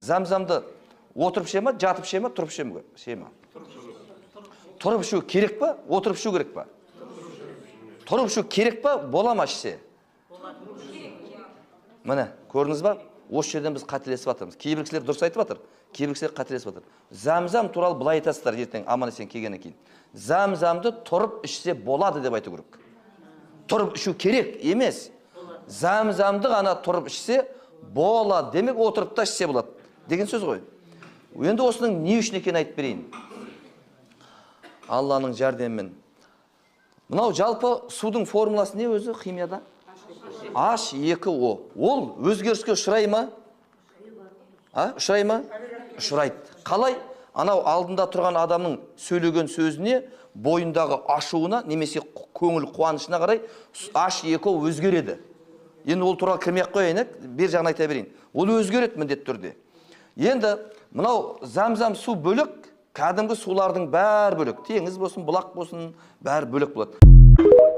Замзамды отырып іше ма, жатып іше ма, тұрып іше ма? Тұрып ішу керек па, отырып ішу керек па? Тұрып ішу керек па, бола ма ішсе? Міне, көрдіңіз ба? Осы жерден біз қателесіп жатырмыз. Кейбір кісілер дұрыс айтып жатыр, кейбір кісілер қателесіп жатыр. Замзам туралы былай айтасыздар ертең аман-есен келгеннен кейін. Замзамды тұрып ішсе болады деп айту керек. Тұрып ішу керек емес. Замзамды ғана тұрып ішсе болады, демек отырып та ішсе болады деген сөз ғой. Енді осының не үшін екенін айтып берейін. Алланың жәрдемімен. Мынау жалпы судың формуласы не өзі химияда? H2O. Ол өзгеріске ұшырай ма? Ұшырай ма? Ұшырайды. Қалай? Анау алдында тұрған адамның сөйлеген сөзіне, бойындағы ашуына, немесе көңіл қуанышына қарай H2O өзгереді. Енді ол туралы кірмей-ақ қояйын, бер жағын айта берейін. Ол өзгереді міндетті түрде. Енді мынау замзам су бөлек, кәдімгі сулардың бәрі бөлек. Теңіз болсын, бұлақ болсын, бәрі бөлек болады.